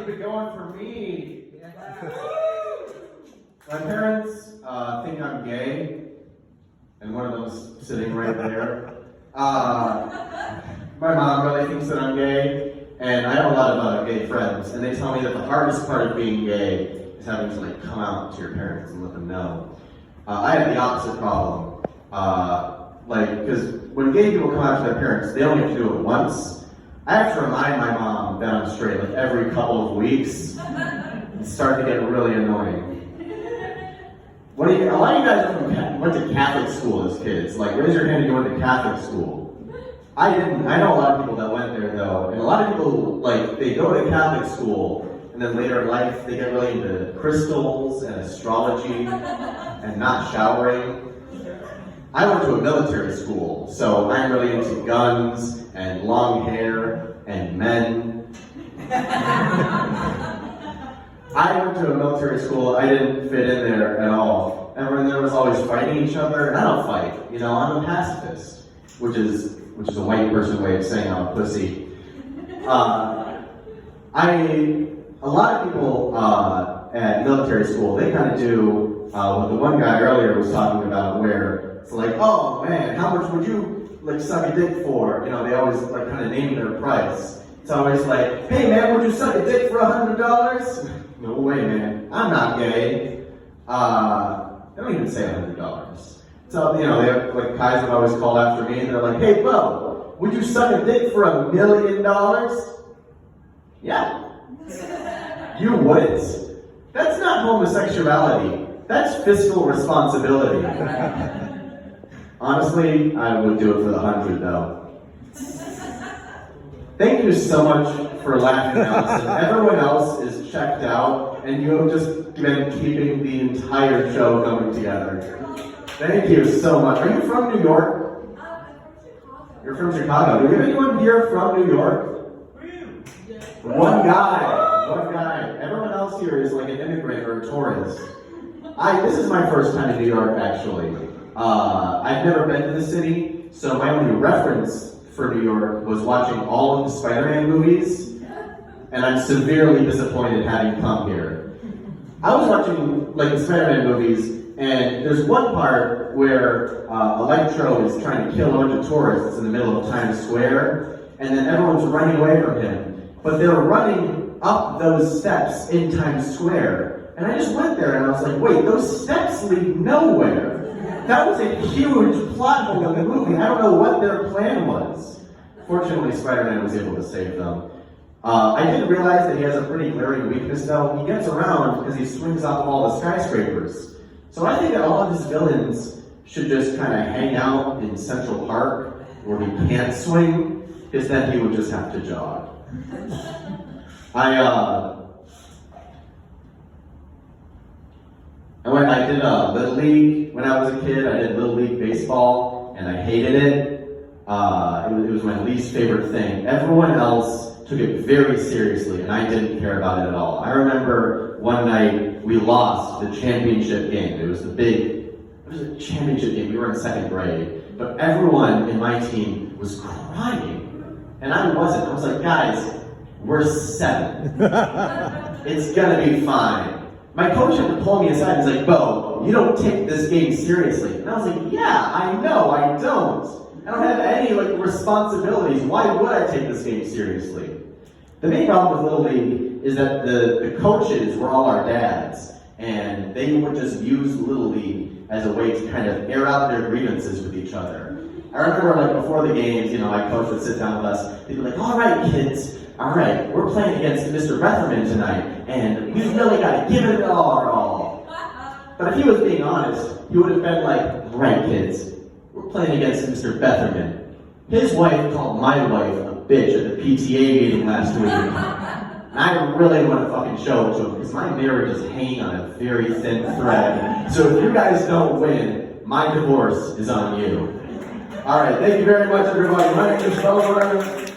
keep it going for me. My parents think I'm gay, and one of them's sitting right there. My mom really thinks that I'm gay, and I have a lot of gay friends, and they tell me that the hardest part of being gay is having to like come out to your parents and let them know. I have the opposite problem. Because when gay people come out to their parents, they only have to do it once. I have to remind my mom that I'm straight like every couple of weeks. It's starting to get really annoying. A lot of you guys went to Catholic school as kids. Like, raise your hand if you went to Catholic school. I didn't. I know a lot of people that went there though, and a lot of people like they go to Catholic school, and then later in life they get really into crystals and astrology and not showering. I went to a military school, so I'm really into guns and long hair and men. I went to a military school, I didn't fit in there at all. Everyone there was always fighting each other, and I don't fight. You know, I'm a pacifist, which is a white person way of saying I'm a pussy. A lot of people at military school, they kind of do what the one guy earlier was talking about, where it's like, oh man, how much would you like suck a dick for? You know, they always like kind of name their price. It's always like, hey man, would you suck a dick for $100? No way, man. I'm not gay. They don't even say $100. So, you know, they have, like, guys would always call after me, and they're like, hey, Beau, would you suck a dick for $1 million? Yeah. You wouldn't. That's not homosexuality. That's fiscal responsibility. Honestly, I would do it for the 100, though. Thank you so much for laughing out. So everyone else is checked out, and you have just been keeping the entire show going together. Thank you so much. Are you from New York? You're from Chicago. Do we have anyone here from New York? One guy. Everyone else here is like an immigrant or a tourist. This is my first time in New York, actually. I've never been to the city, so my only reference for New York was watching all of the Spider-Man movies, and I'm severely disappointed having come here. I was watching like the Spider-Man movies, and there's one part where Electro is trying to kill a bunch of tourists in the middle of Times Square, and then everyone's running away from him, but they're running up those steps in Times Square, and I just went there and I was like, wait, those steps lead nowhere. That was a huge plot hole in the movie. I don't know what their plan was. Fortunately, Spider-Man was able to save them. I didn't realize that he has a pretty glaring weakness, though. He gets around because he swings off all the skyscrapers. So I think that all of his villains should just kind of hang out in Central Park where he can't swing, because then he would just have to jog. I did Little League when I was a kid. I did Little League baseball, and I hated it. It was my least favorite thing. Everyone else took it very seriously, and I didn't care about it at all. I remember one night we lost the championship game. It was a championship game. We were in second grade, but everyone in my team was crying, and I wasn't. I was like, guys, we're 7. It's gonna be fine. My coach had to pull me aside and was like, Beau, you don't take this game seriously. And I was like, yeah, I know, I don't. I don't have any responsibilities. Why would I take this game seriously? The main problem with Little League is that the coaches were all our dads, and they would just use Little League as a way to kind of air out their grievances with each other. I remember before the games, my coach would sit down with us. He'd be like, all right, kids. All right, we're playing against Mr. Betherman tonight, and we really got to give it our all. But if he was being honest, he would have been like, all right, kids, we're playing against Mr. Betherman. His wife called my wife a bitch at the PTA meeting last week. And I really want to fucking show it to him, because my marriage is hanging on a very thin thread. So if you guys don't win, my divorce is on you. All right, thank you very much, everybody. My name is Beau.